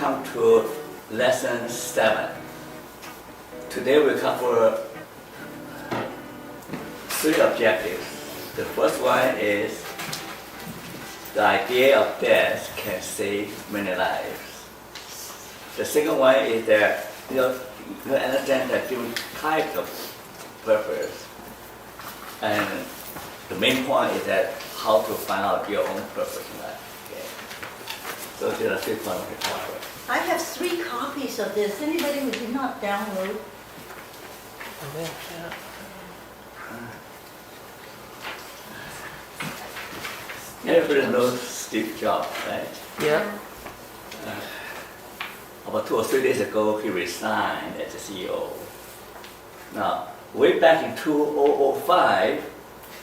come to lesson 7. Today we cover 3 objectives. The first one is the idea of death can save many lives. The second one is that you understand that different types of purpose. And the main point is that how to find out your own purpose in life. Okay. So there are 3 points to cover. I have 3 copies of this. Anybody who did not download? Everybody knows Steve Jobs, right? Yeah. About 2 or 3 days ago, he resigned as the CEO. Now, way back in 2005,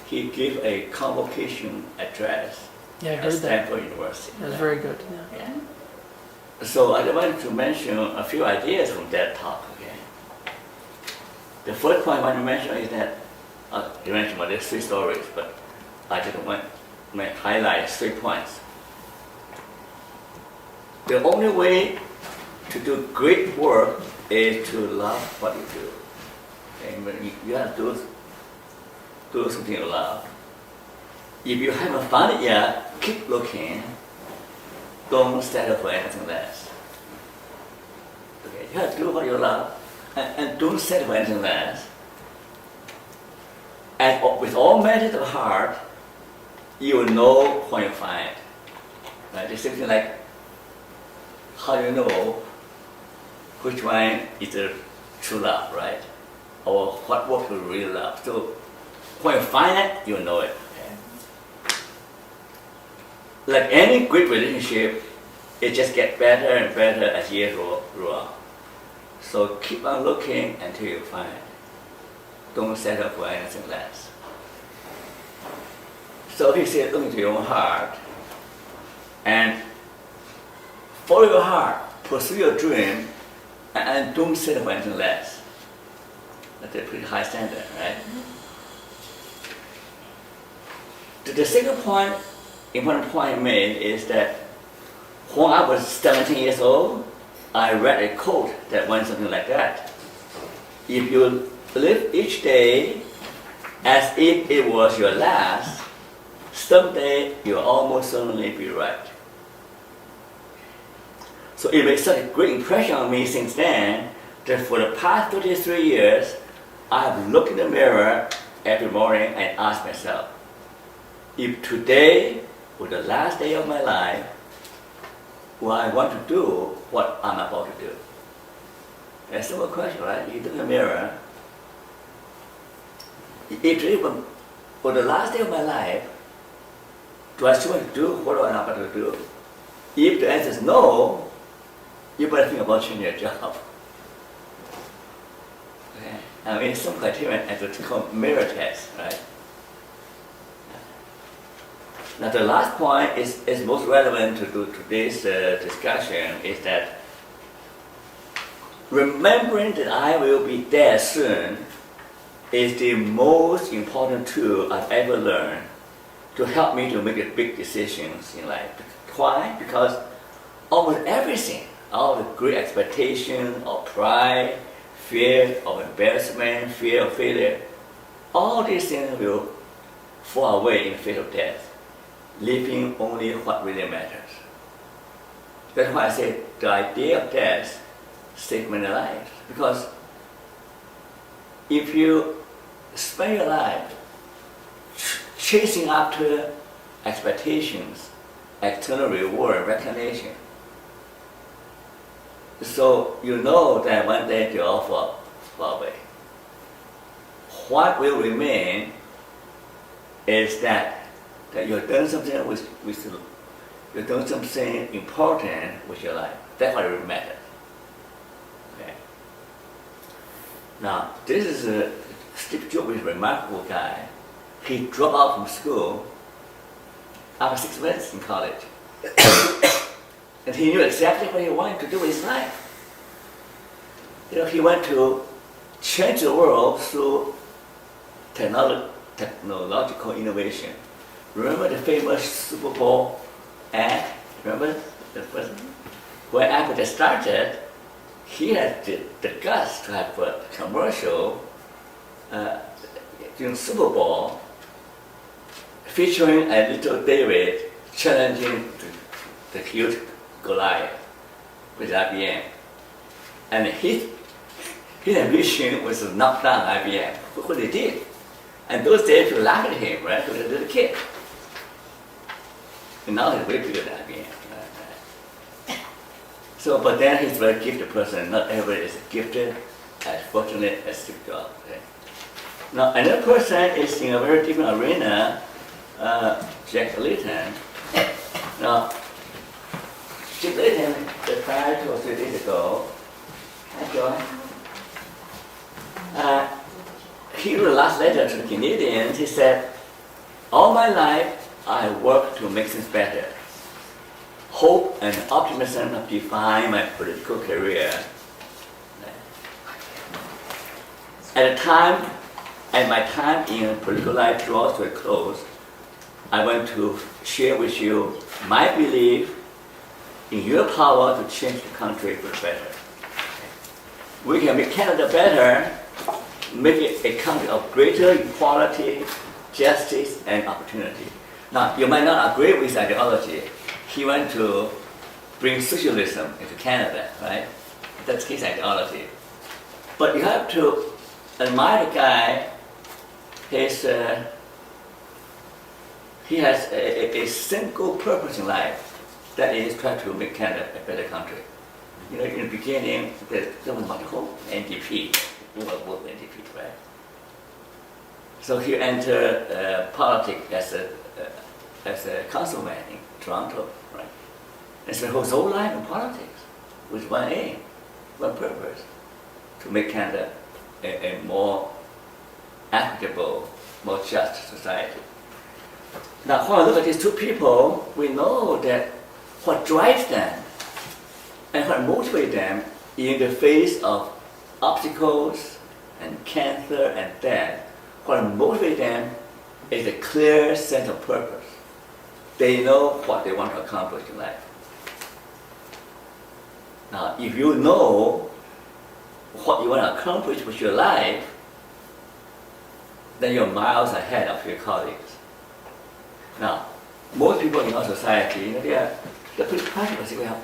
he gave a convocation address Yeah, I at heard that. Stanford University. That was very good. Yeah. Yeah. So I wanted to mention a few ideas from that talk. Okay. The first point I want to mention is that you mentioned about there's 3 stories, but I just want to highlight 3 points. The only way to do great work is to love what you do. Okay? You have to do something you love. If you haven't found it yet, keep looking. Don't settle for anything less. Okay, you have to do what you love, and don't settle for anything less. And with all matters of heart, you will know when you find it. Right? It's something like how you know which one is the true love, right? Or what work you really love. So when you find it, you know it. Like any great relationship, it just gets better and better as years roll on. So keep on looking until you find it. Don't settle for anything less. So he said, look into your own heart and follow your heart, pursue your dream, and don't settle for anything less. That's a pretty high standard, right? The second point, important point I made is that when I was 17 years old, I read a quote that went something like that. If you live each day as if it was your last, someday you'll almost certainly be right. So it made such a great impression on me since then that for the past 33 years, I have looked in the mirror every morning and asked myself, if today were the last day of my life, will I want to do what I'm about to do? That's a simple question, right? You look in the mirror. If today were the last day of my life, do I still want to do what I'm about to do? If the answer is no, you better think about changing your job. Okay? I mean, some criteria and to call mirror test, right? Now the last point is most relevant to today's discussion is that remembering that I will be dead soon is the most important tool I've ever learned to help me to make big decisions in life. Why? Because almost everything, all the great expectation of pride, fear of embarrassment, fear of failure, all these things will fall away in the face of death, leaving only what really matters. That's why I say the idea of death saves many lives. Because if you spend your life chasing after expectations, external reward, recognition, so you know that one day they'll all fall away. What will remain is that you've done something you've done something important with your life. That's what really matters. Okay. Now, this is Steve Jobs is a remarkable guy. He dropped out from school after 6 months in college. And he knew exactly what he wanted to do with his life. You know, he wanted to change the world through technological innovation. Remember the famous Super Bowl ad? Remember the first? when Apple just started, he had the guts to have a commercial during Super Bowl featuring a little David challenging the huge Goliath with IBM. And his ambition was to knock down IBM, what they did. And those days people laughed at him, right? He was a little kid. And now he's way bigger than IBM. Right? So, but then he's a very gifted person. Not everybody is gifted, as fortunate as Steve Jobs. Okay? Now, another person is in a very different arena, Jack Layton. Now, Jack Layton, retired 2 or 3 days ago. Hi, Joy. He wrote the last letter to the Canadians. He said, all my life, I worked to make things better. Hope and optimism have defined my political career. At my time in political life draws to a close, I want to share with you my belief in your power to change the country for the better. We can make Canada better, make it a country of greater equality, justice, and opportunity. Now, you might not agree with his ideology. He wants to bring socialism into Canada, right? That's his ideology. But you have to admire the guy. He has a single purpose in life, that is try to make Canada a better country. You know, in the beginning, there was what you call NDP, NDP, right? So he entered politics as a councilman in Toronto, right? And spent his whole life in politics with one aim, one purpose, to make Canada a more equitable, more just society. Now, when we look at these two people, we know that what drives them and what motivates them in the face of obstacles and cancer and death, what motivates them is a clear sense of purpose. They know what they want to accomplish in life. Now, if you know what you want to accomplish with your life, then you're miles ahead of your colleagues. Now, most people in our society, you know, they're pretty practical. Say, well,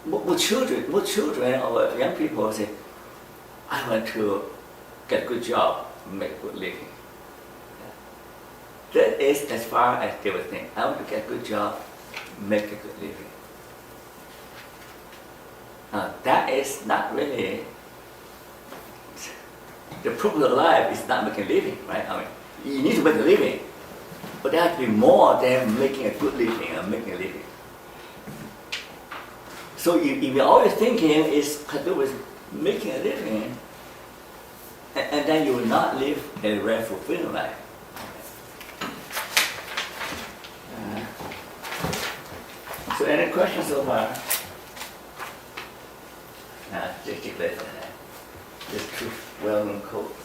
more children or young people say, I want to get a good job, make a good living. That is as far as they would think. I want to get a good job, make a good living. Now, that is not really, the purpose of life is not making a living, right? I mean, you need to make a living, but there has to be more than making a good living and making a living. So if you're always thinking it's to do with making a living, and then you will not live a very fulfilling life. So any questions so far? Just declare that. This true well-known quote.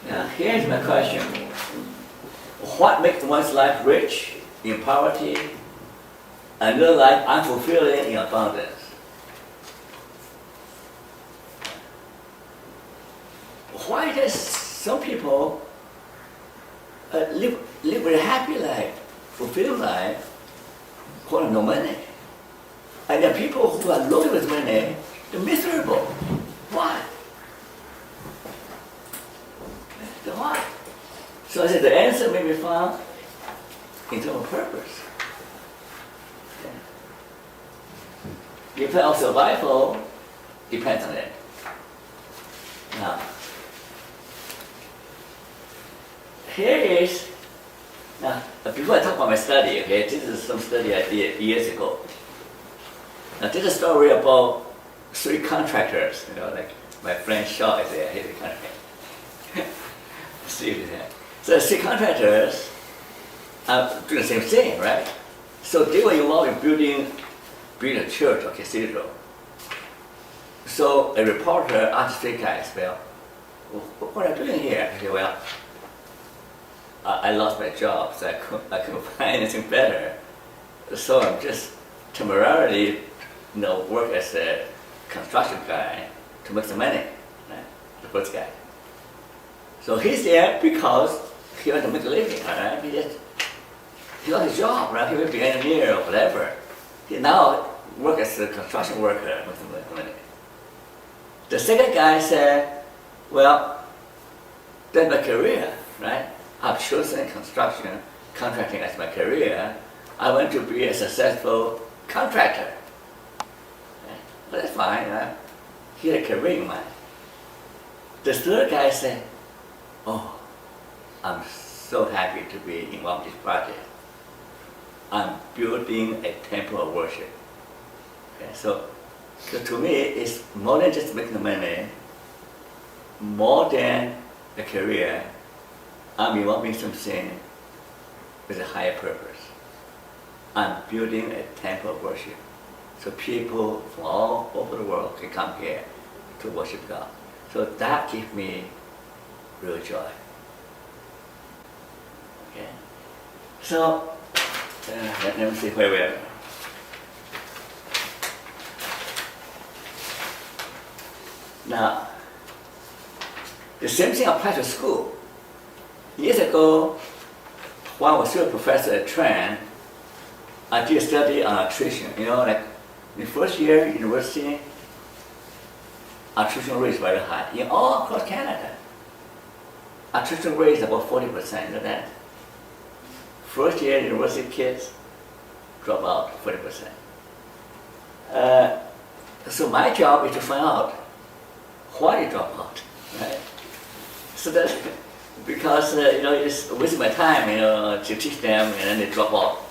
Now here's my question. What makes one's life rich in poverty, another life unfulfilling in abundance? Why does some people live a happy life, fulfilled life, who have no money? And there are people who are loaded with money, they're miserable. Why? Why? So I said the answer may be found in terms of purpose. The effect of survival depends on it. Now, here is, now before I talk about my study, okay, this is some study I did years ago. Now this is a story about 3 contractors, you know, like my friend Shaw is there, he's a contractor. So 3 contractors are doing the same thing, right? So they were involved in building a church or cathedral. So a reporter asked 3 guys, well, what are you doing here? I said, well, I lost my job, so I couldn't find anything better. So I'm just temporarily, work as a construction guy to make some money, right? The first guy. So he's there because he wants to make a living, right? He lost his job, right? He will be an engineer or whatever. He now work as a construction worker, make some money. The second guy said, well, that's my career, right? I've chosen construction, contracting as my career. I want to be a successful contractor. Right? But that's fine, right? He had a career in mind. The third guy said, oh, I'm so happy to be involved in this project. I'm building a temple of worship. Okay, so to me, it's more than just making money, more than a career. I'm involved in something with a higher purpose. I'm building a temple of worship, so people from all over the world can come here to worship God. So that gives me real joy. Okay, so let me see where we are. Now, the same thing applies to school. Years ago, when I was still a professor at Tran, I did a study on attrition. Like in the first year university, attrition rate is very high. In all across Canada, attrition rate is about 40%, you know that? First year university kids drop out 40%. So my job is to find out why they drop out, right? So that, because it's wasting my time, to teach them, and then they drop out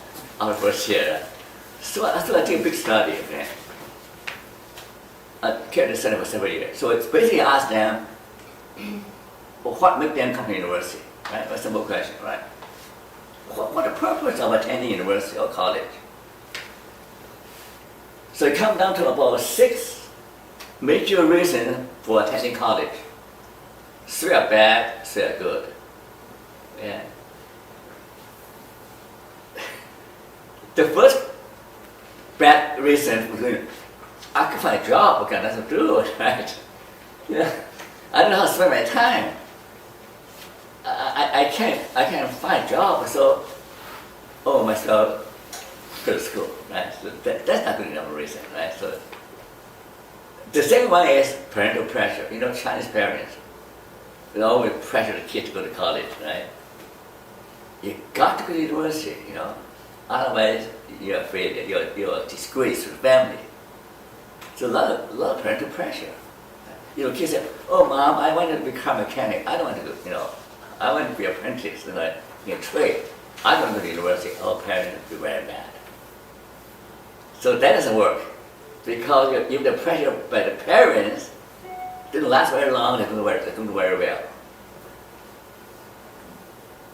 our first year. So I did a big study, okay? I carried the study for several years. So it's basically asked them, well, what makes them come to university, right? A simple question, right? What the purpose of attending university or college? So it comes down to about 6 major reasons for attending college. 3 are bad, 3 are good. Yeah. The first bad reason was I can find a job, I got nothing to do, right? I don't know how to spend my time. I can't find a job, so myself go to school, right? So that's not good enough reason, right? So the second one is parental pressure. Chinese parents, they always pressure the kid to go to college, right? You got to go to university, otherwise you're a failure, you're a disgrace to the family. So a lot of parental pressure. Kids say, oh mom, I want to become a mechanic. I don't want to go, I want to be an apprentice in a trade. I don't go to university. Our parents will be very mad. So that doesn't work. Because if the pressure by the parents didn't last very long, they don't do very well.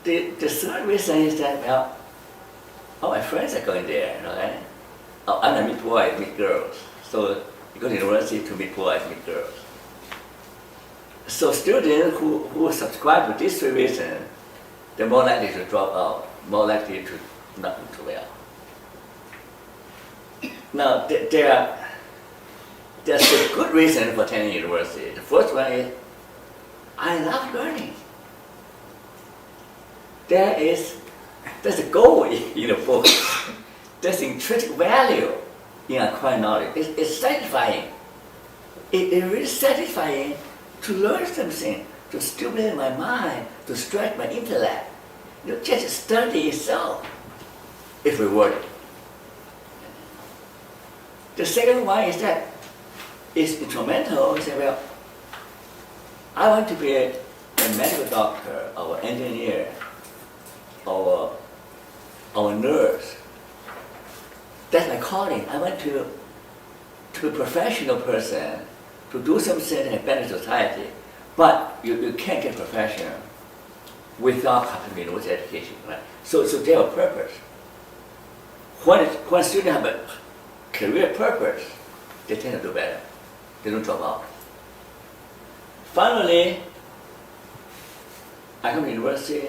The third reason is that, well, all my friends are going there, right? I'm going to meet boys, meet girls. So you go to university to meet boys, meet girls. So students who subscribe to these 3 reasons, they're more likely to drop out, more likely to not do too well. Now, there's a good reason for attending university. The first one is, I love learning. There's a goal in the book. There's intrinsic value in acquiring knowledge. It's satisfying. It's really satisfying to learn something, to stimulate my mind, to stretch my intellect. Just study itself is rewarding. The second one is that it's instrumental. You say, well, I want to be a medical doctor or an engineer or a nurse. That's my calling. I want to be a professional person, to do something that benefits society. But you can't get professional without having university education, right? So they have a purpose. When students have a career purpose, they tend to do better. They don't drop out. Finally, I come to university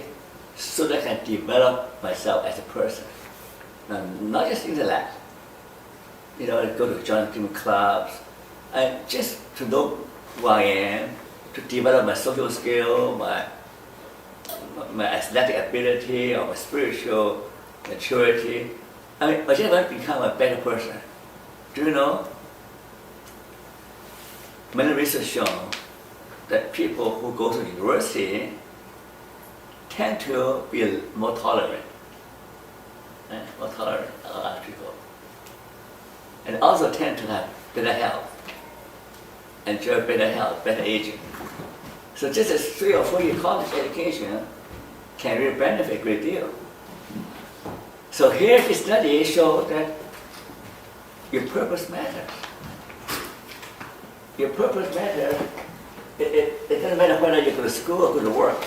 so that I can develop myself as a person. Now, not just intellect. You know, I go to join different clubs, and just to know who I am, to develop my social skill, my athletic ability, or my spiritual maturity. I just want to become a better person. Do you know? Many research show that people who go to university tend to be more tolerant, more tolerant of other people, and also tend to have better health, enjoy better health, better aging. So just a 3 or 4 year college education can really benefit a great deal. So here the study shows that your purpose matters. Your purpose matters. It doesn't matter whether you go to school or go to work.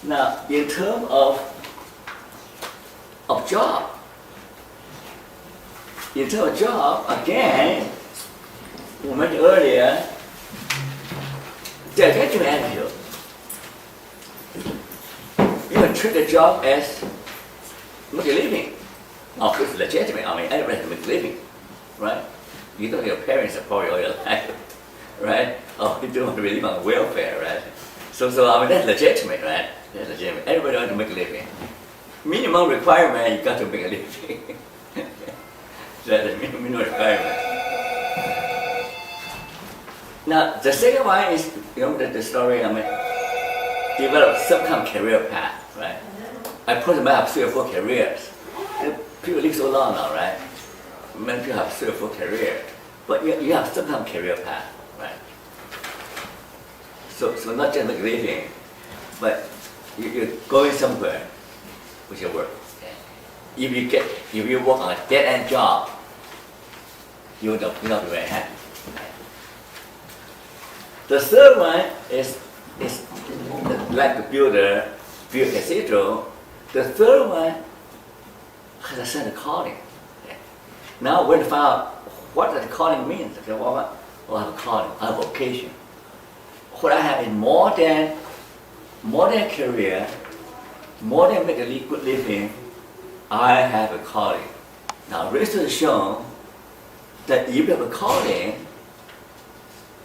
Now, in terms of job, again, we mentioned earlier, the attachment attitude. You can treat the job as make a living. Of course, legitimate. I mean, everybody can make a living, right? You don't have your parents support you all your life, right? Oh, you don't want to live on welfare, right? So I mean, that's legitimate, right? That's legitimate. Everybody wants to make a living. Minimum requirement, you got to make a living. That's the minimum requirement. Now, the second one is, you know, the story, I mean, develop some kind of career path, right? I personally have 3 or 4 careers. And people live so long now, right? Many people have 3 or 4 careers. But you have some kind of career path, right? So not just make a living, but you're going somewhere with your work. Okay? If you work on a dead-end job, you'll not be very happy. The third one is like the builder build a cathedral. The third one has a sense of calling. Okay? Now we're going to find out what the calling means. Okay, well, I have a calling, I have a vocation. What I have is more than career, more than make a good living. I have a calling. Now research has shown that if you have a calling,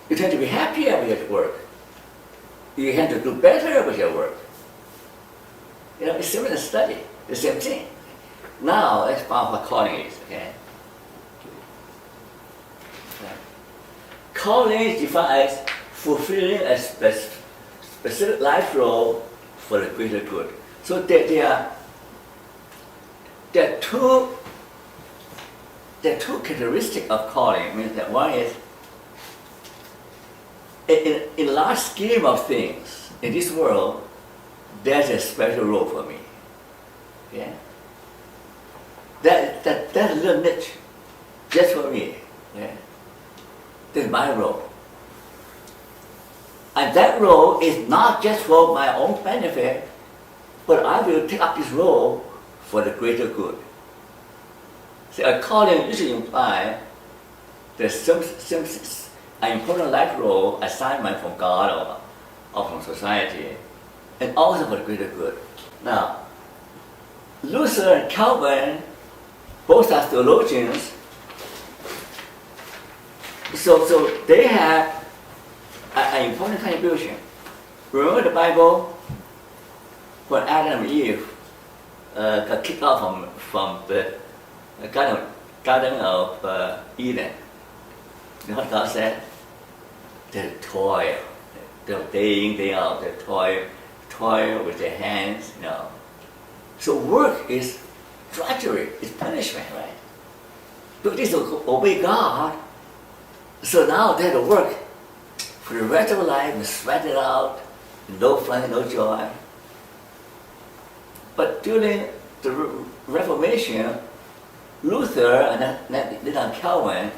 you tend to be happier with your work. You tend to do better with your work. You know, it's similar study, the same thing. Now let's find what calling is. Okay. Calling is defined as fulfilling a specific life role for the greater good. So there are two characteristics of calling. Means that one is in large scheme of things in this world, there's a special role for me. Yeah. That's a little niche, just for me. Yeah. That's my role. And that role is not just for my own benefit, but I will take up this role for the greater good. So a calling usually implies there's some an important life role assignment from God or from society, and also for the greater good. Now, Luther and Calvin, both are theologians, so they have an important contribution. Remember the Bible, when Adam and Eve got kicked out from the Garden of Eden. You know what God said? They toil. They day in, day out, they toil with their hands, you know. So work is drudgery, it's punishment, right? But this will obey God. So now they have to work for the rest of their life and sweat it out, no fun, no joy. But during the Reformation, Luther and then Calvin,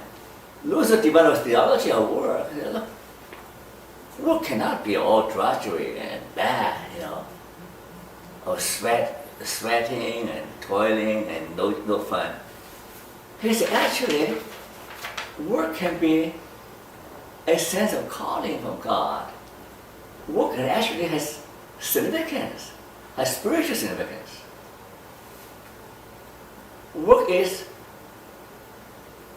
Luther developed theology of work. He said, look, work cannot be all drudgery and bad, you know, or sweating and toiling and no fun. He said, actually, work can be a sense of calling from God. Work actually has significance, has spiritual significance. Work is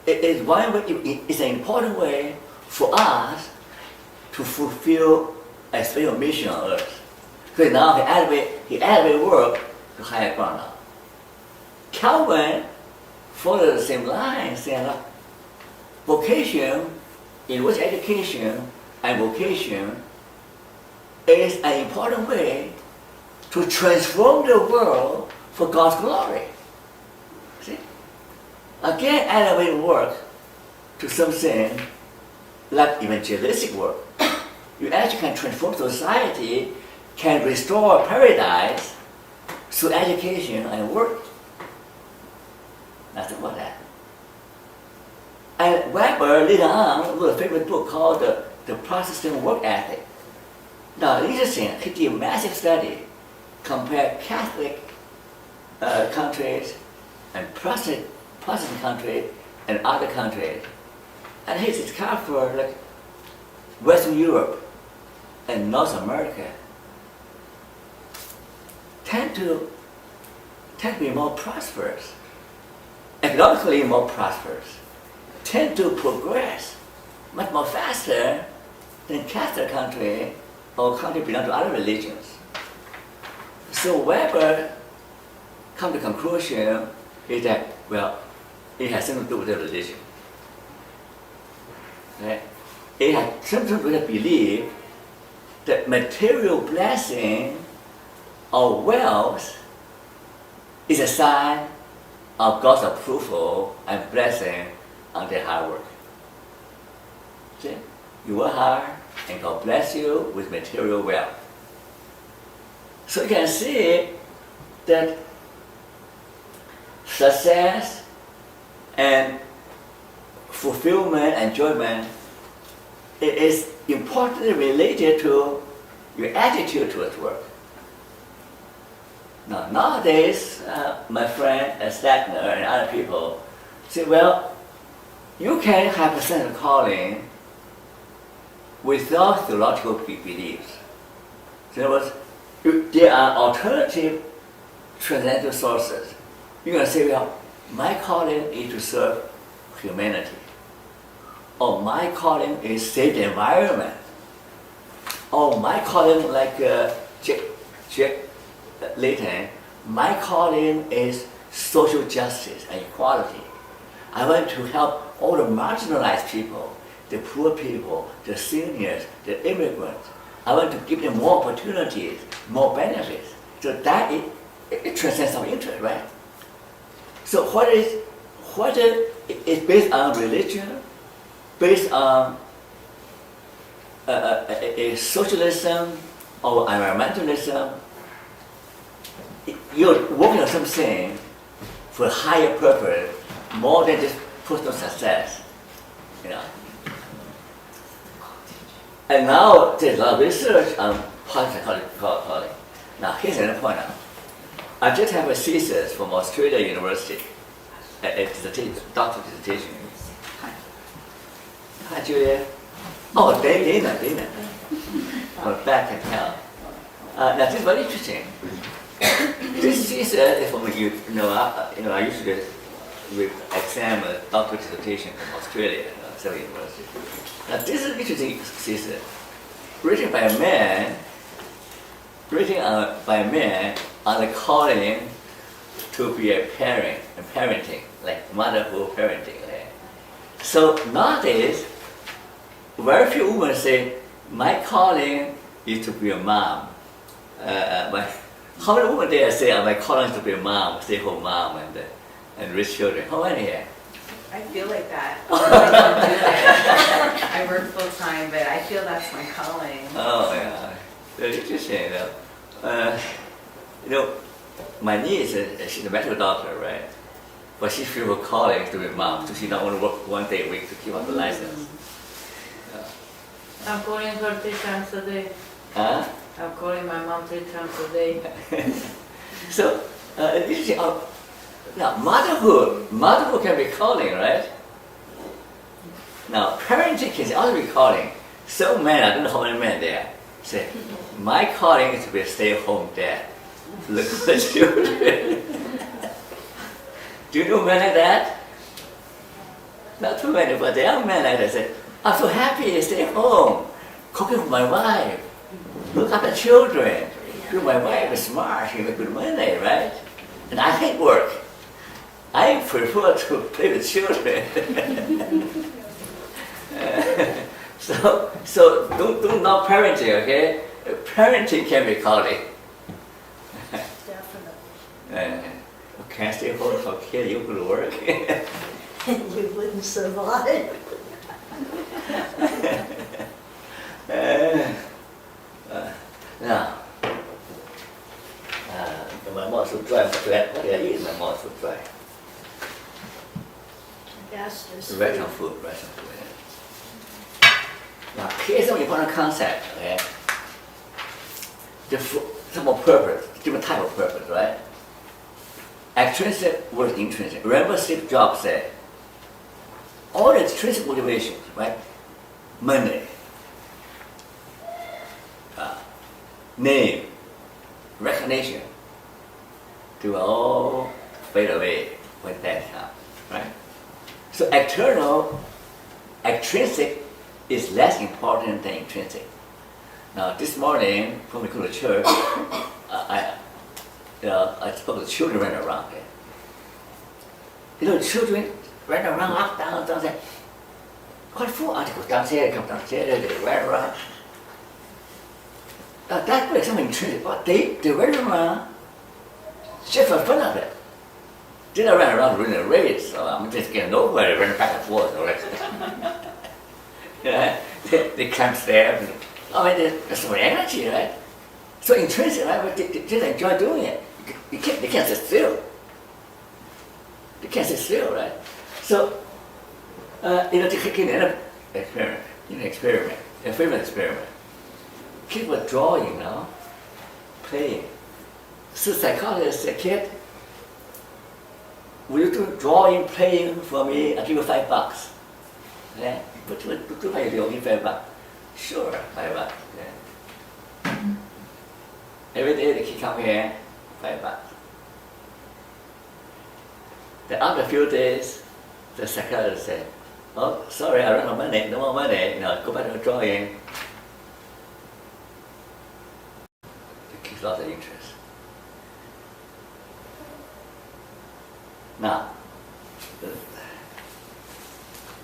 one way, it's an important way for us to fulfill a special mission on earth. Because now he elevate work to higher ground now. Calvin followed the same line, saying that vocation, university education and vocation is an important way to transform the world for God's glory. See? Again, elevate work to something like evangelistic work. You actually can transform society, can restore paradise through education and work. That's about that. And Weber later on wrote a favorite book called The Protestant Work Ethic. Now, interesting, he did a massive study, compared Catholic countries and Protestant countries and other countries. And he discovered like Western Europe and North America tend to be more prosperous, economically more prosperous, tend to progress much more faster than Catholic country or country belong to other religions. So Weber come to the conclusion is that, well, it has something to do with the religion. Right? It has something to do with the belief that material blessing or wealth is a sign of God's approval and blessing on their hard work. See? You work hard and God bless you with material wealth. So you can see that success and fulfillment, enjoyment, it is importantly related to your attitude towards work. Now, nowadays, my friend Stegner and other people say, well, you can have a sense of calling without theological beliefs. So in other words, there are alternative transcendental sources. You're going to say, well, my calling is to serve humanity. Or my calling is save the environment. Or my calling, like Jack Layton, my calling is social justice and equality. I want to help all the marginalized people, the poor people, the seniors, the immigrants. I want to give them more opportunities, more benefits. So that it transcends our interest, right? So what is based on religion, based on a socialism or environmentalism. You're working on something for a higher purpose, more than just personal success, you know. And now there's a lot of research on positive psychology. Now here's another point now. I just have a thesis from Australia University, a doctoral dissertation. Hi, Julia. Oh, Dana. Oh, back and tell. Now this is very interesting. This thesis is from I used to exam a doctoral dissertation from Australia, several universities. Now this is an interesting thesis, written by a man on the calling to be a parent and parenting, like motherhood parenting. Right? So nowadays, very few women say, my calling is to be a mom. How many women there say, my calling is to be a mom, stay-home mom and raise children? How many here? I feel like that. I work full time, but I feel that's my calling. Oh yeah, very interesting. My niece, she's a medical doctor, right? But she feels her calling to be a mom, so she not only work 1 day a week to keep up the license. I'm calling her 3 times a day. Huh? I'm calling my mom 3 times a day. So, Now, motherhood can be calling, right? Now, parenting can also be calling. Some men, I don't know how many men there, say, my calling is to be a stay-at-home dad. Look at the children. Do you know men like that? Not too many, but there are men like that say, I'm so happy to stay home, cooking for my wife, look after children. Because my wife is smart, she makes good money, right? And I hate work. I prefer to play with children. So don't knock parenting, okay? Parenting can be calling. Definitely. Can't stay home for kids, you could work. And you wouldn't survive. Now, my mouth so dry. What did I eat? My mouth so dry. Yes, there's. Restaurant food. Now, here's some important concept. Okay, some more purpose, different type of purpose, right? Extrinsic versus intrinsic. Remember, Steve Jobs said, all the extrinsic motivations, right? Money, name, recognition, they will all fade away when that comes, right? So extrinsic is less important than intrinsic. Now, this morning, when we go to church, I spoke to children running around there. You know, children ran around, up, down, say, quite full articles downstairs, come downstairs, they ran around. That was something intrinsic, but they ran around just for fun of it. They don't run around running a race, so I'm just getting nowhere, they run back and forth. They climb stairs. There's some energy, right? So intrinsic, right? But they just enjoy doing it. They can't sit still. They can't sit still, right? So, to kick in an experiment, a favorite experiment. Kids were drawing now, playing. So psychologist said, kid, will you do drawing, playing for me? I'll give you $5. Yeah? But do I give you $5? Sure, $5. Yeah. Every day the kid come here, $5. Then after a few days, the psychologist said, oh, sorry, I ran out of money, no more money, go back to the drawing. The kid lost the interest. Now,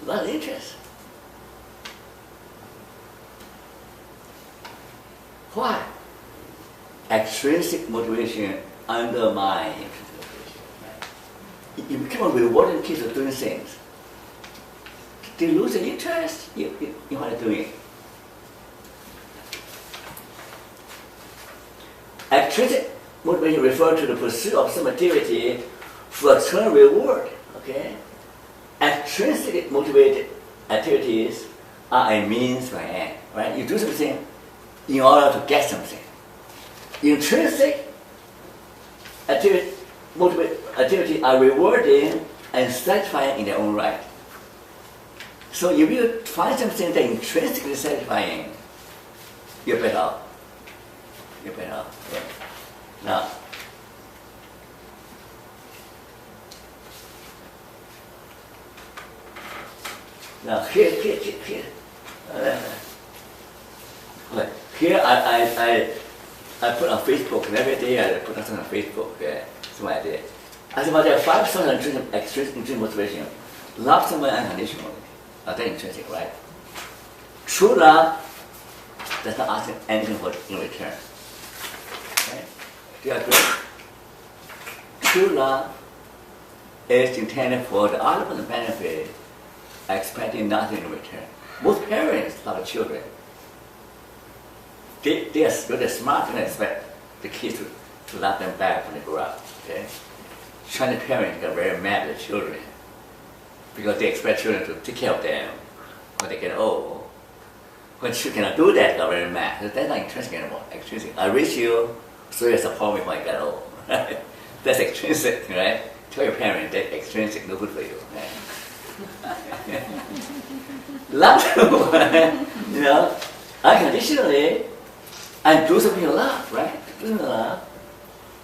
lost the interest. Why? Extrinsic motivation undermines intrinsic motivation. Right? You become rewarding kids for doing things. They lose the interest in what they're doing. Extrinsic motivation refers to the pursuit of some activity for external reward. Okay? Extrinsically motivated activities are a means to an end. Right? You do something in order to get something. Intrinsic activity are rewarding and satisfying in their own right. So if you find something that intrinsically satisfying, you're better off. You're better off. Yeah. Now here. Here I put on Facebook, and every day I put something on Facebook, some idea. I said, there are 5 sources of intrinsic motivation. Love someone unconditionally. That's intrinsic, right? True love does not ask anything in return. Right? Do you agree? True love is intended for the other person's benefit, expecting nothing in return. Most parents love their children. They're smart and expect the kids to love them back when they grow up. Okay? Chinese parents get very mad at children because they expect children to take care of them when they get old. When children cannot do that, they're very mad. So that's not intrinsic anymore. Extrinsic. I raise you so you support me when I get old. Right? That's extrinsic, right? Tell your parents that extrinsic no good for you. Love someone, you know, unconditionally, and do something you love, right? Do something you love,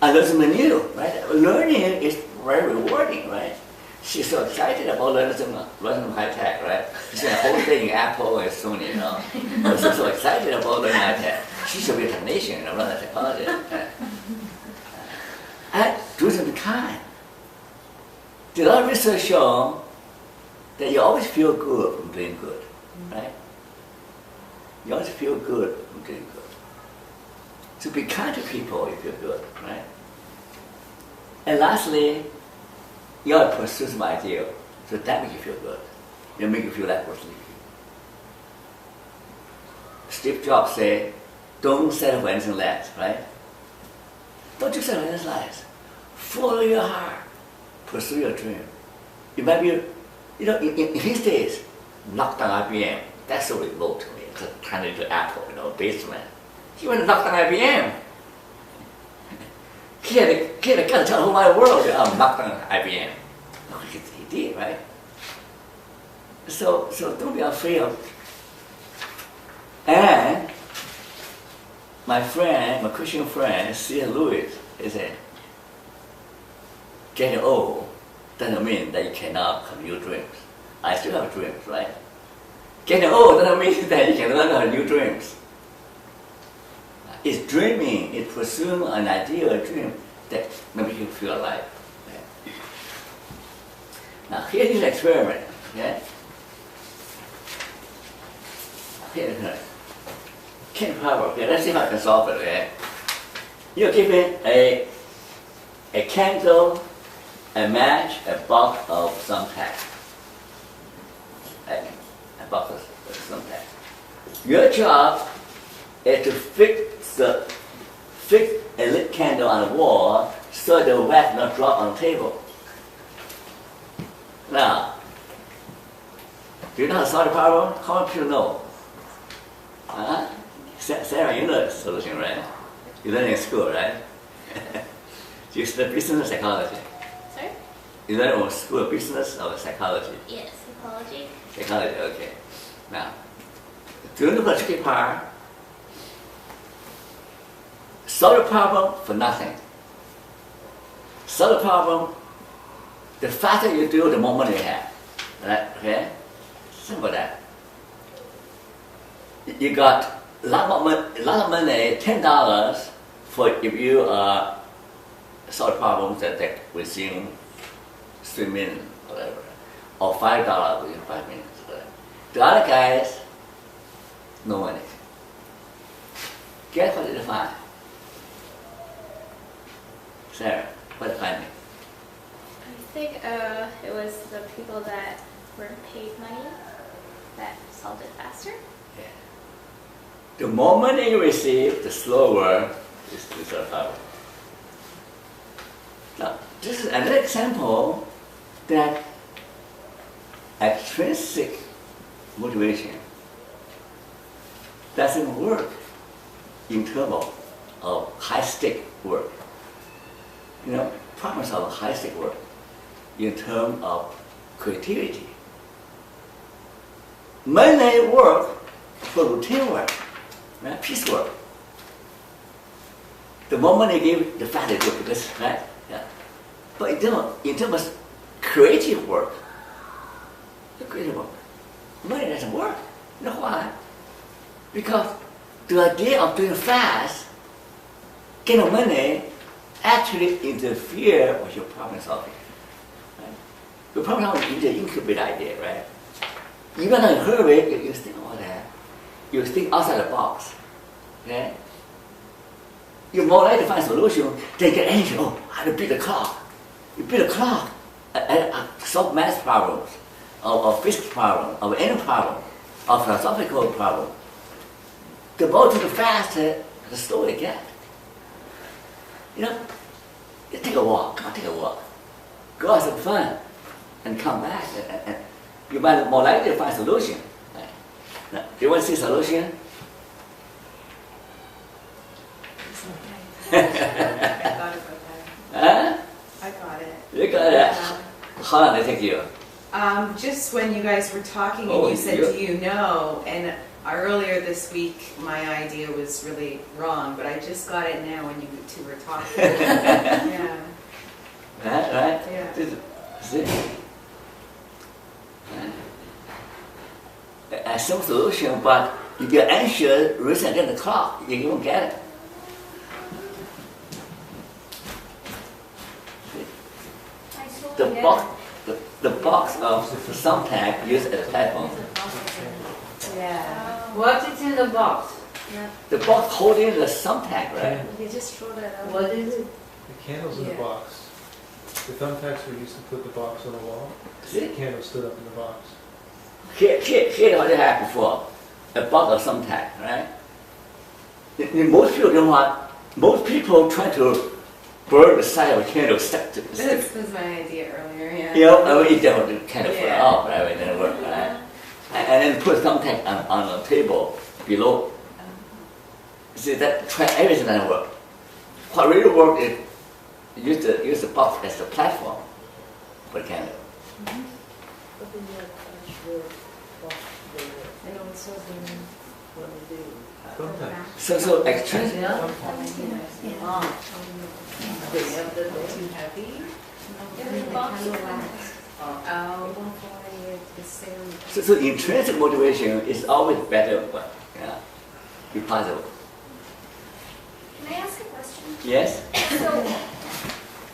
and learn something new, right? Learning is very rewarding, right? She's so excited about learning some high tech, right? She spent a whole day in Apple and Sony, you know. She's so excited about learning high tech. She should be a technician, you know, run a technology. And do something kind. There's a lot of research shown that you always feel good from doing good, right? You always feel good from doing good. So be kind to people, you feel good, right? And lastly, you ought to pursue some ideal, so that makes you feel good. It'll make you feel like worth living. Steve Jobs said, don't settle for anything less, right? Don't you settle for anything less. Follow your heart. Pursue your dream. It might be, you know, in his days, knock down IBM. That's so remote to me. It's a tiny little Apple, you know, basement. He went to knock down IBM. He had a gun to tell the whole wide world that I'm knocked down IBM. No, he did, right? So don't be afraid of. And my Christian friend, C.S. Lewis, he said, getting old doesn't mean that you cannot have new dreams. I still have dreams, right? Getting old doesn't mean that you cannot have new dreams. It's dreaming, it's pursuing an ideal dream that makes you feel alive. Okay? Now here's an experiment. Okay? Here's an power. Okay, let's see how I can solve it. Okay? You're given a candle, a match, a box of some text. A box of some text. Your job is to fix a lit candle on the wall so the wax not drop on the table. Now, do you know how to solve the problem? How many people know? Sarah, you know the solution, right? You learn in school, right? You study business or psychology? Sorry? You learn in school of business or psychology? Yes, psychology. Psychology, okay. Now, do you know the tricky part? Solve the problem for nothing. Solve the problem, the faster you do, the more money you have. Right? Okay? Simple that. You got a lot of money, $10 for if you solve problems that within 3 minutes, whatever, or $5 within 5 minutes. Whatever. The other guys, no money. Guess what did they find? Sarah, what did they find? I think it was the people that weren't paid money that solved it faster. Yeah. The more money you receive, the slower is the solve problem. Now, this is another example that extrinsic motivation doesn't work in terms of high-stake work. You know, problems of high-stake work in terms of creativity. Money work for routine work, right? Piecework. The more money you give, the faster you do because, right? Yeah. But in terms of creative work, money doesn't work. You know why? Because the idea of doing fast, getting money, actually interfere with your problem solving. Right? Your problem solving is an incubate idea, right? Even in a hurry, you think all that. You think outside the box. Okay? You're more likely to find a solution than get anything. Oh, I have to build a clock. You build a clock and solve math problems, or physics problems, or any problem, or philosophical problem. The more to the faster, the slower you get. You know, you take a walk, come on, take a walk. Go have some fun, and come back, and you might more likely to find a solution. Right? Now, do you want to see a solution? I thought about that. Huh? I got it. You got it. How long did it take you? Just when you guys were talking and Oh, you said, yeah. do you know? And earlier this week, my idea was really wrong, but I just got it now when you two were talking. Yeah. Right? Yeah. This is it. Some solution, but if you're anxious, reset the clock, you won't get it. I saw The it. box, the box of the thumbtack used as a platform. Yeah. What is in the box? The box holding the thumbtack, right? You just throw that out. What is it? The candles in the Yeah. box. The thumbtacks were used to put the box on the wall. The See? candle stood up in the box. Here what they had before, a box of thumbtack, right? Most people don't want, most people try to burn the side of a candle stuck to the This stick. was my idea earlier, yeah. You know, I mean, it doesn't kind of fall Yeah. out, right? It doesn't work, right? And then put thumbtack on the table below. See, that try everything doesn't work. What really works is use the box as the platform for the candle. And also Thumbtacks. So extrinsic. Yeah. Too heavy? In the box. Oh. So intrinsic motivation is always better, but yeah, if possible. Can I ask a question? Yes?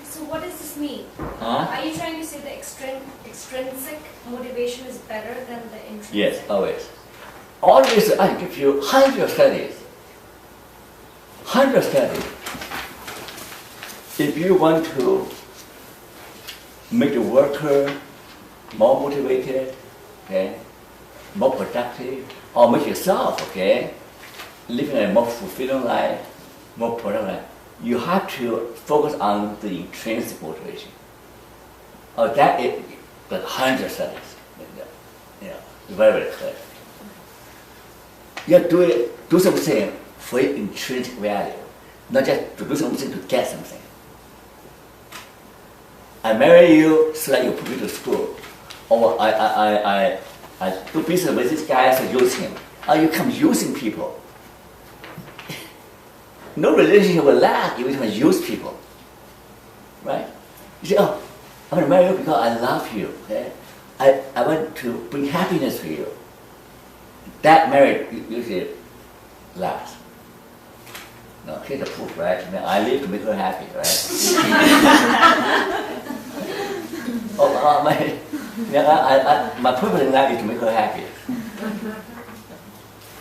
So what does this mean? Huh? Are you trying to say the extrinsic motivation is better than the intrinsic? Yes, always. Always I give you 100 studies. 100 studies. If you want to make the worker more motivated, okay, more productive, or make yourself, okay, living a more fulfilling life, more productive life, you have to focus on the intrinsic motivation. Oh, that is but 100 studies. Yeah, very, very clear. You have to do something for your intrinsic value, not just to do something to get something. I marry you so that you put me to school, or I do business with this guy so use him. Or you come using people. No relationship will last if you can use people, right? You say, oh, I'm going to marry you because I love you. Okay? I want to bring happiness to you. That marriage usually lasts. No, here's the proof, right? I live to make her happy, right? My purpose in life is to make her happy.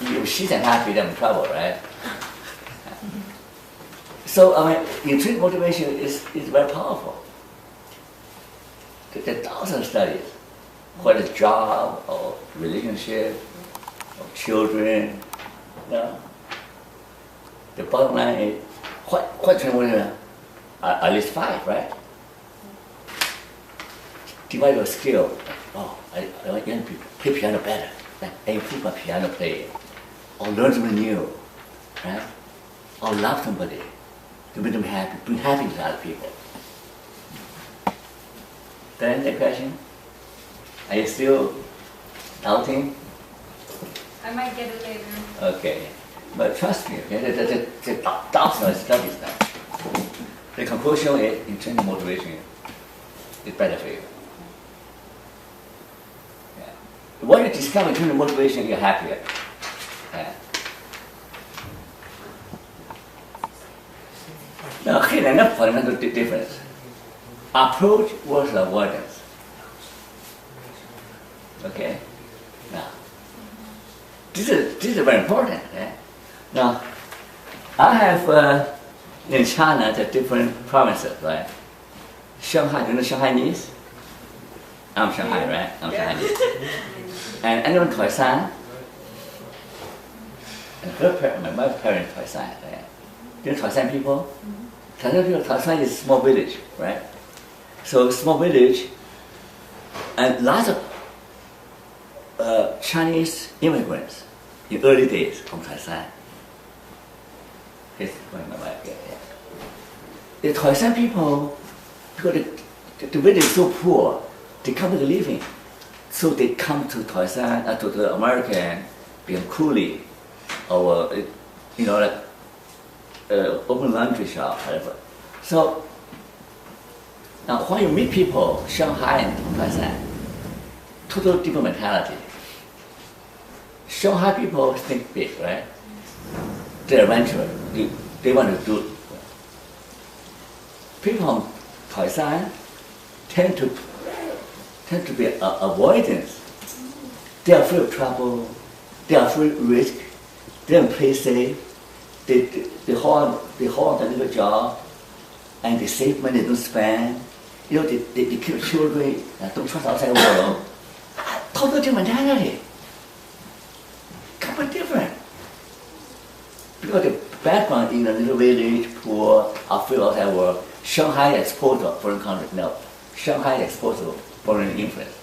If she's unhappy, then I'm in trouble, right? So, intrinsic motivation is very powerful. There are thousands of studies, whether it's job or relationship or children, you know. The bottom line is, what motivation? At least 5, right? Develop a skill. Oh, I want young people play piano better. Improve my piano playing. Or learn something new, right? Or love somebody to make them happy, bring happiness to other people. Did I answer the question? Are you still doubting? I might get it later. Okay. But trust me, okay, there's thousands of studies now. The conclusion is intrinsic motivation is better for you. Yeah. When you discover intrinsic motivation, you're happier. Yeah. Now, here another fundamental difference. Approach versus avoidance. Okay? Now, this is very important. Eh? Now, I have in China the different provinces, right? Shanghai, you know Shanghainese? I'm Shanghai, right? I'm Shanghainese. And anyone Toisan? And my parents Toisan, right? You know Toisan people? Toisan is a small village, right? So small village, and lots of Chinese immigrants in early days from Toisan. Here's my wife here. The Toisan people, because the village is so poor, they can't make a living. So they come to Toisan, to the American, become coolie, or open laundry shop, whatever. So now when you meet people, Shanghai and Toisan, total different mentality. Shanghai people think big, right? They're adventurous. They want to do. People from Toisan tend to be avoidance. They are afraid of trouble. They are afraid of risk. They don't play safe. They hold a little job, and they save money. They don't spend. They keep children. Don't trust outside world. Total different mentality. Completely different. Because the background in a little village, poor, afraid of outside world. Shanghai exposed to foreign countries. No, Shanghai exposed to foreign influence.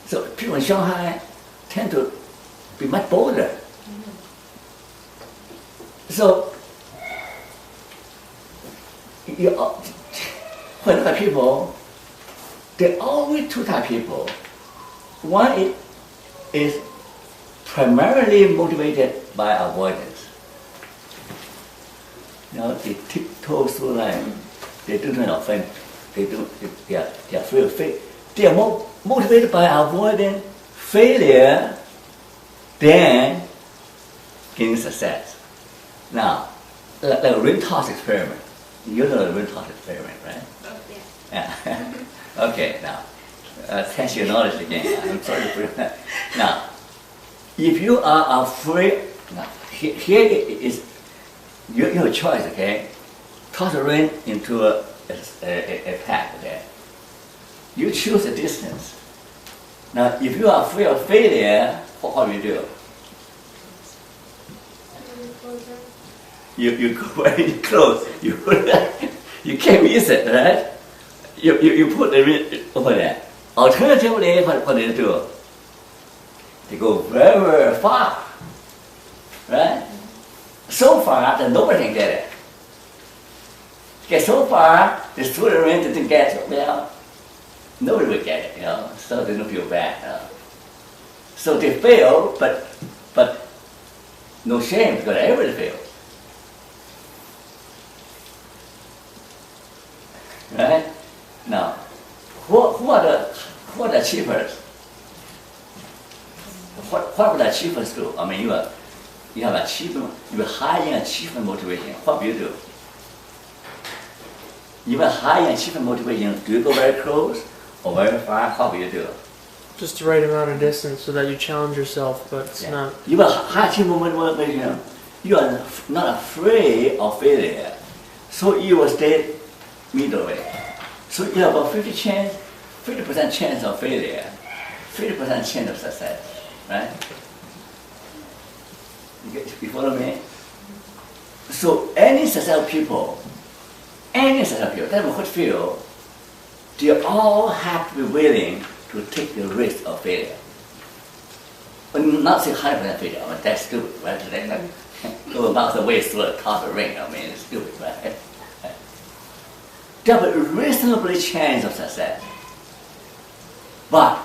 So people in Shanghai tend to be much bolder. So when you look at people, there are always two types of people. One is primarily motivated by avoidance. They tiptoe through life. They don't offend. They are afraid of failure. They are more motivated by avoiding failure than gaining success. Now, like a ring toss experiment. You know the ring toss experiment, right? Oh, Yeah. Okay, now, test your knowledge again. I'm sorry to bring that. Now, if you are afraid, now, here is, you have a choice, okay? Toss a ring into a pack, okay? You choose a distance. Now, if you are afraid of failure, what do you do? You go very close. You can't miss it, right? You put the ring over there. Alternatively, what do you do? They go very, very far, right? So far that nobody can get it. Okay, so far the student ring didn't get it. Well, nobody will get it, so they don't feel bad. So they fail, but no shame because everybody fails. Right? Now, who are the achievers? What would achievers do? I mean, you have achievement, you have high achievement motivation. What do you do? You have high achievement motivation. Do you go very close or very far? What do you do? Just the right amount of distance so that you challenge yourself, but it's not. You have high achievement motivation. You are not afraid of failure, so you will stay middle way. So you have a 50% chance of failure, 50% chance of success, right? You follow me? So any successful people, that what field, they all have to be willing to take the risk of failure. But not say 100% failure. I mean, that's stupid, right? Go about the way through the top of the ring. I mean, it's stupid, right? They have a reasonable chance of success, but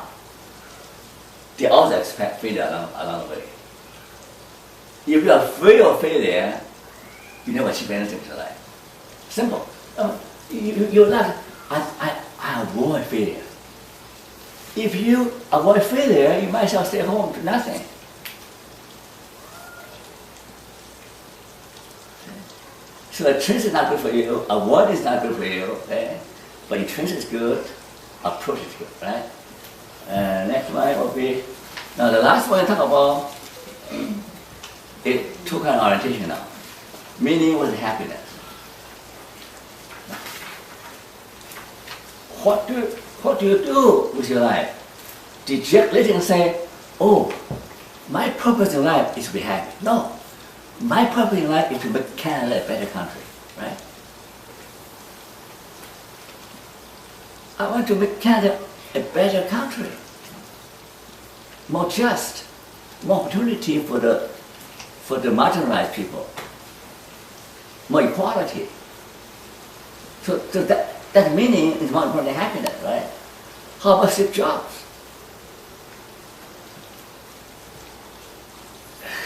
they also expect failure along the way. If you are afraid of failure, you never achieve anything in life. Simple. You're not. I avoid failure. If you avoid failure, you might as well stay home to nothing. So intrinsic is not good for you, avoid is not good for you, okay? But intrinsic is good, approach is good, right? Next one will be, now the last one I talk about, it took an orientation now. Meaning was happiness. What do you do with your life? Did Jack Layton say, oh, my purpose in life is to be happy? No. My purpose in life is to make Canada a better country, right? I want to make Canada a better country. More just, more opportunity for the marginalized people, more equality. So that meaning is more important than happiness, right? How about Steve Jobs?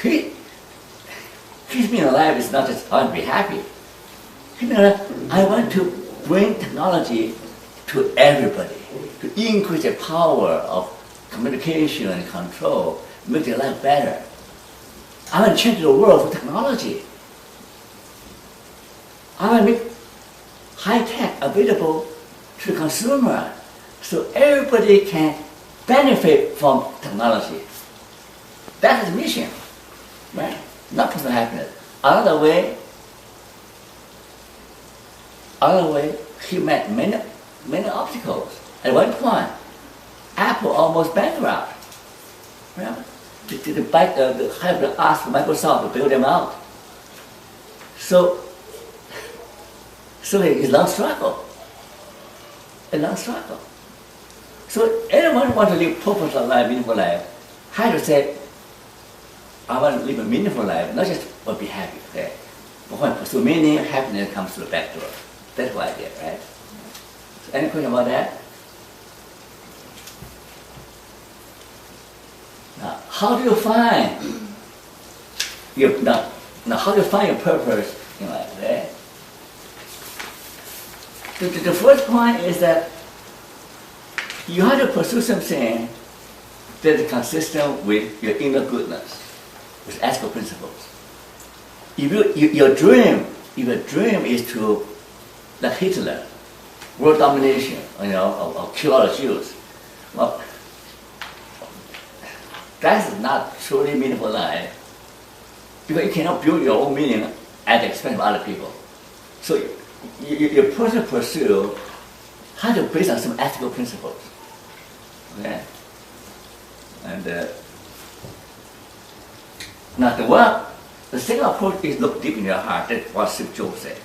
His meaning of life is not just I want to be happy. His meaning of life, I want to bring technology to everybody, to increase the power of communication and control, make their life better. I want to change the world through technology. I want to make high tech available to the consumer so everybody can benefit from technology. That's his mission, right? Not personal happiness. Another way, he met many obstacles. At one point, Apple almost bankrupt. Remember? They had to ask Microsoft to bail them out. So it's a long struggle. A long struggle. So anyone who wants to live purposeful life, meaningful life, has to say, I want to live a meaningful life, not just want to be happy. Okay? But when I pursue meaning, happiness comes to the back door. That's the idea, right? So any question about that? Now, how do you find how do you find your purpose in life? Right? The first point is that you have to pursue something that is consistent with your inner goodness, with ethical principles. If your dream is to, like Hitler, world domination, or kill all the Jews, well, that's not truly meaningful life, because you cannot build your own meaning at the expense of other people. So your personal pursuit has to be based on some ethical principles. Okay? And now the second approach is look deep in your heart. That's what Steve Jobs said.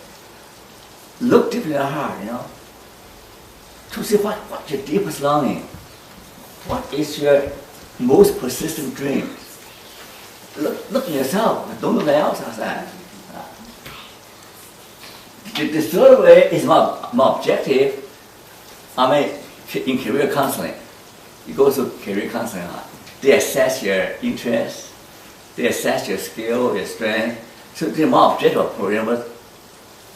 Look deep in your heart, to see what's your deepest longing. What is your most persistent dreams? Look at yourself. Don't look at else outside. The third way is more objective. In career counseling, you go to career counseling. They assess your interests, they assess your skill, your strength. So they're more objective approach. But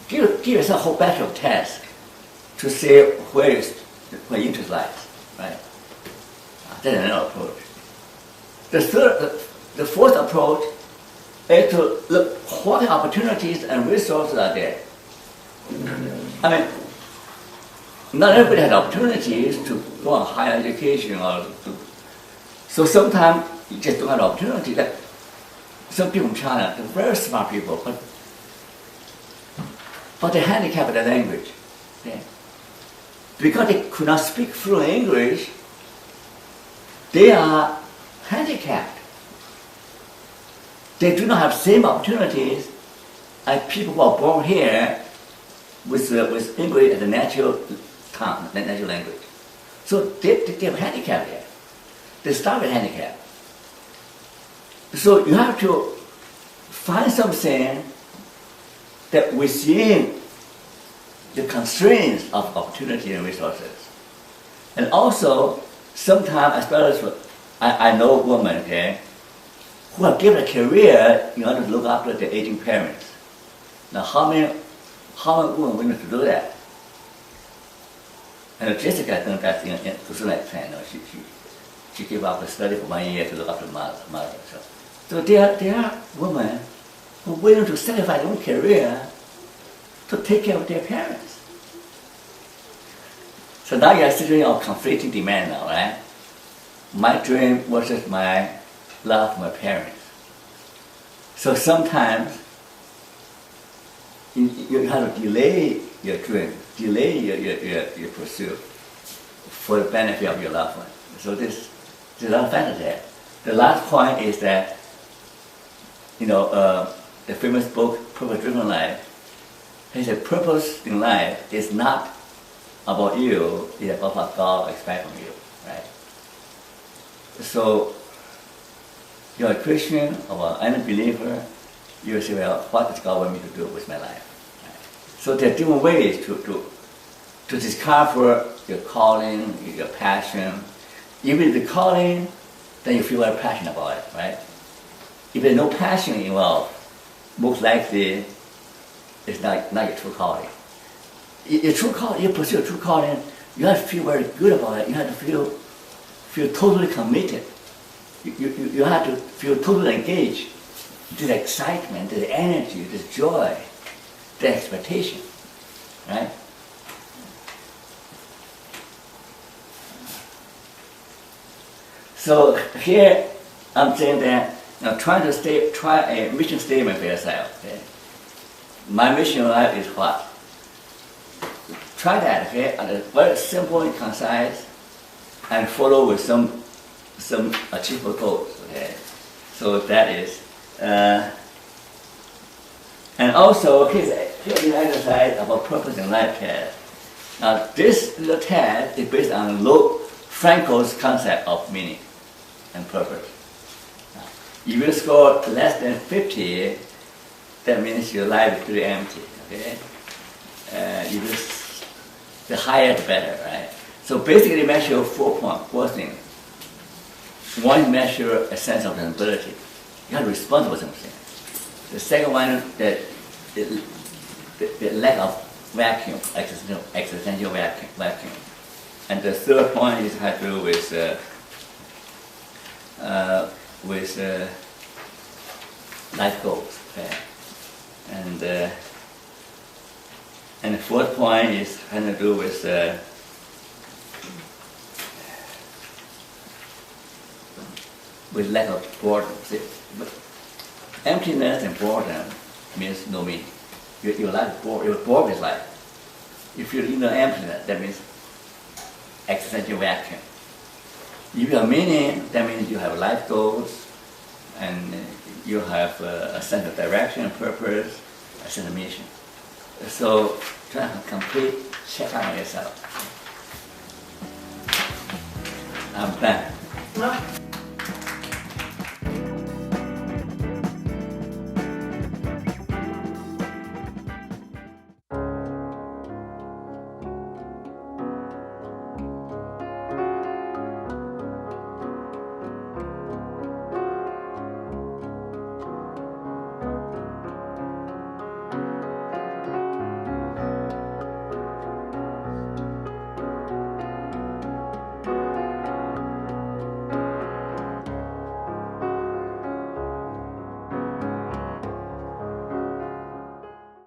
give yourself a whole batch of tests to see where your interest lies. Right? That's another approach. The fourth approach is to look what opportunities and resources are there. Not everybody has opportunities to go on higher education so sometimes you just don't have the opportunity. Like some people in China, they're very smart people, but they're handicapped in the language. Yeah. Because they could not speak fluent English, they are handicapped. They do not have same opportunities as people who are born here with English as a natural tongue, natural language. So they have handicap here. They start with handicap. So you have to find something that within the constraints of opportunity and resources. And also, sometimes, especially I know women, okay, who have given a career in order to look after their aging parents. Now, how many women are willing to do that? And Jessica done that to some extent. She gave up the study for 1 year to look after mother. So there are women who are willing to sacrifice their own career to take care of their parents. So now you're a situation of conflicting demand now, right? My dream versus my love for my parents. So sometimes you have to delay your dream, delay your pursuit for the benefit of your loved one. So there's a lot of factors there. The last point is that, the famous book, Purpose Driven Life, he said purpose in life is not about you, it's about what God expects from you, right? So, you're a Christian or an unbeliever, you say, well, what does God want me to do with my life? Right? So there are different ways to discover your calling, your passion. If it's the calling, then you feel very passionate about it, right? If there's no passion involved, most likely it's not your true calling. Your true calling, you pursue a true calling, you have to feel very good about it. You have to feel totally committed. You have to feel totally engaged. The excitement, the energy, the joy, the expectation, right? So here I'm saying that try a mission statement for yourself. Okay? My mission in life is what? Try that, okay? And it's very simple and concise, and follow with some achievable goals. Okay, so that is, and also here's an exercise about purpose in life test. Now this little test is based on Frankel's concept of meaning and purpose. If you score less than 50, that means your life is pretty empty. Okay, the higher the better, right? So basically measure 4 things. One, measure a sense of responsibility. You have to respond to something. The second one, the lack of vacuum, existential vacuum. And the third point is has to do with life goals. Okay? And the fourth point is has to do with lack of boredom. See, but emptiness and boredom means no meaning. Your life is bored. You're bored with life. If you feel emptiness, that means existential vacuum. If you have meaning, that means you have life goals, and you have a sense of direction and purpose, a sense of mission. So try to complete check on yourself. I'm done. No?